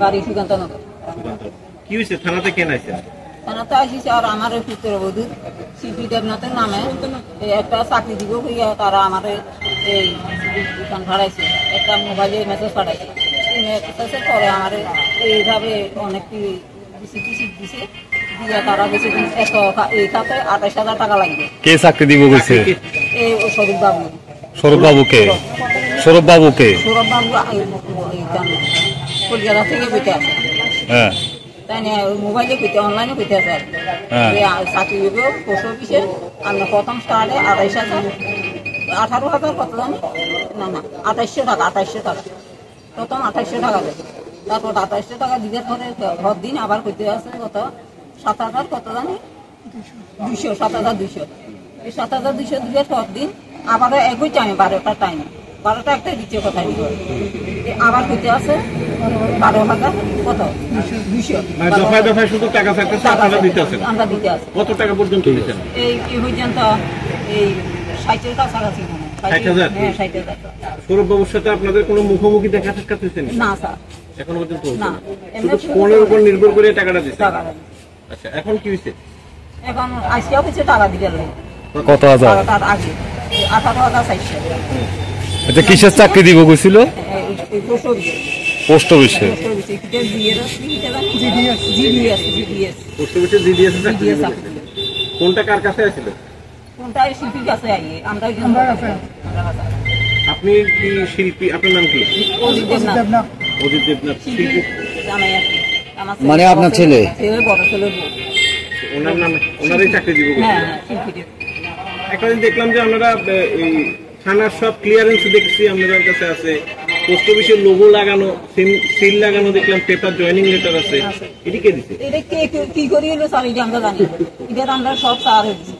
বাড়ি সুকান্তনগর। কি হয়েছে? থানাতে কেন আইছেন? থানাতে আসিস আর আমার পুত্রবধূ শিল্পী দেবনাথের নামে একটা চাকরি দিব হইয়া তারা আমার এই দোকান ভাড়াইছে, একটা মোবাইলে মেসেজ পাঠাইছে। এই মেসেজের পরে আমার এইভাবে অনেকটি দিছে দিয়ে তারা বেশি এই খাতে 28,000 টাকা লাগবে। কে চাকরি দিব বলছে? এই সৌরভ বাবু। সৌরভ বাবুকে? সৌরভ বাবুকে? সৌরভ বাবু কলকাতা থেকে বেঁচে আছে। হ্যাঁ তাই না, মোবাইলে পেতে অনলাইনে পেতে আছে আর চাকরি দেবে পোস্ট অফিসে। আপনার প্রথম স্টার্টে 28,000, 18,000 কত জানি না 2800 টাকা, 2800 টাকা প্রথম 2800 টাকা দেবে। তারপর 2800 টাকা দিতে পরে ঘর দিন আবার করতে আছে কত 7,000 কত জানি 200, 7,200। এই 7,200 দিতে ঘর দিন আবারও একই টাইমে 12টার টাইমে 12টা একটা দ্বিতীয় কথা আবার করতে আছে 12,000 কত 200। দফায় দফায় শুধু টাকা চাইতেছে, আপনারা দিতে আছেন? আমরা দিতে আছি। কত টাকা পর্যন্ত দিচ্ছেন? এই পর্যন্ত এই 60-এর কাছাকাছি। 60,000? হ্যাঁ 60,000। সৌরভ বাবুর সাথে আপনাদের কোনো মুখোমুখি দেখা সাক্ষাৎ হয়েছে না স্যার, এখন পর্যন্ত না। শুধু ফোনের উপর নির্ভর করে টাকাটা দিচ্ছে। আচ্ছা, এখন কি হয়েছে? এখন আজকে অফিসে টাকা দিতে লাগে। কত হাজার? তার আগে 18,400। আচ্ছা, কিসের চাকরি দিব কইছিল? পোস্ট অফিসে। পোস্ট অফিসে? পোস্ট অফিসে জিডিএস চাকরি দিবে। কোনটা কার কাছে আছিল? কোনটা শিল্পীর কাছে আইয়ে আমরা আপনি কি শিল্পী? আপনার নাম কি? অজিত দেবনাথ। অজিত দেবনাথ শিল্পী জামাই আছে। মানে আপনার ছেলে? বড় ছেলে। ওনার নামে ওনারই চাকরি দিব? হ্যাঁ শিল্পী। একটা দিন দেখলাম যে আপনারা এই থানার সব ক্লিয়ারেন্স দেখছি আপনাদের কাছে আছে, পোস্ট অফিসের লোগো লাগানো, সিল লাগানো দেখলাম, পেপার জয়েনিং লেটার আছে। এটা কে দিছে? এটা কে কি করি হলো স্যার এটা আমরা জানি। এটা আমরা সব স্যার দিছি।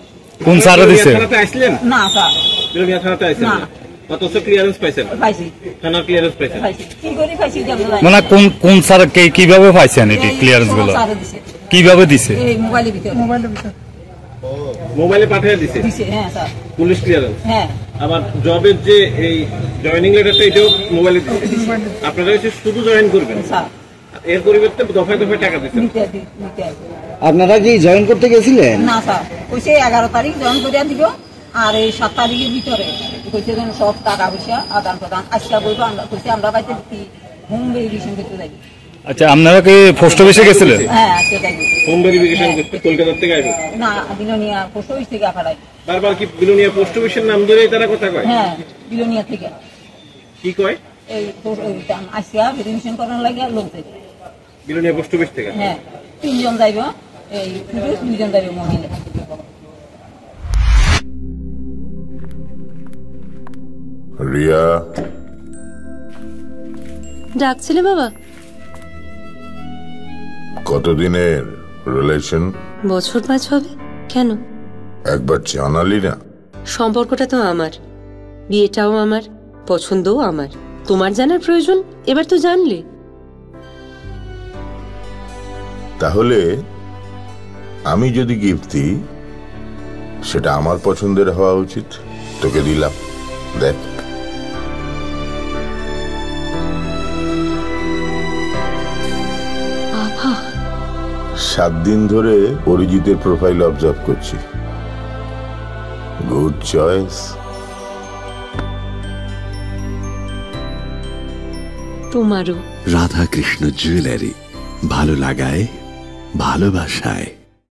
কোন স্যার দিছে? থানাতে আসলেন? না স্যার, বিরোনিয়া থানাতে আসেন না? অথচ ক্লিয়ারেন্স পাইছেন? পাইছি। থানার ক্লিয়ারেন্স পাইছেন? পাইছি। কি করি পাইছি এটা আমরা জানি। মানে কোন স্যার কিভাবে পাইছেন এই ক্লিয়ারেন্স গুলো? কিভাবে দিছে? এই মোবাইলের ভিতর। মোবাইলে পাঠিয়ে দিছে? হ্যাঁ স্যার। Police clearance? হ্যাঁ। আবার জবের যে এই জয়েনিং লেটারটা এটাও মোবাইলে দিছে? আপনারা হচ্ছে শুধু জয়েন করবেন স্যার, এর পরিবর্তে দফায় দফায় টাকা দিচ্ছেন? আপনারা কি জয়েন করতে গেছিলেন? না স্যার, কইছে 11 তারিখ জয়েন করিয়া দিব আর এই 7 তারিখের ভিতরে কইছে যেন সব টাকা পয়সা আদান প্রদান আসা বলবো। আমরা কইছে আমরা বাইতে হোম ভেরিফিকেশন করতে যাই। আচ্ছা, আপনারা কি পোস্ট অফিসে গেছিলেন? হ্যাঁ আজকে যাই। হোম ভেরিফিকেশন করতে কলকাতা থেকে আইবো? না, বিলোনিয়া পোস্ট অফিস থেকে আপাড়াই। বারবার কি বিলোনিয়া পোস্ট অফিসের নাম ধরেই তারা কথা কয়? হ্যাঁ, বিলোনিয়া থেকে। কি কয়? এই আসিয়া ভেরিফিকেশন করার লাগে লোক থেকে। বিলোনিয়া পোস্ট অফিস থেকে? হ্যাঁ, 3 জন যাইব, এই পুরুষ 2 জন যাইব মহিলা। রিয়া, ডাকছিলে বাবা? কতদিনের রিলেশন? বছর 5 হবে। কেন? একবার জানালি না? সম্পর্কটা তো আমার, বিয়েটাও আমার, পছন্দও আমার। তোমার জানার প্রয়োজন এবার তো জানলে। তাহলে আমি যদি গিফট দিই সেটা আমার পছন্দের হওয়া উচিত। তোকে দিলাম, দেখ। বাবা, 7 দিন ধরে অরিজিতের প্রোফাইল অবজার্ভ করছি। Good choice. তোমারও। রাধাকৃষ্ণ জুয়েলারি, ভালো লাগায় ভালোবাসায়।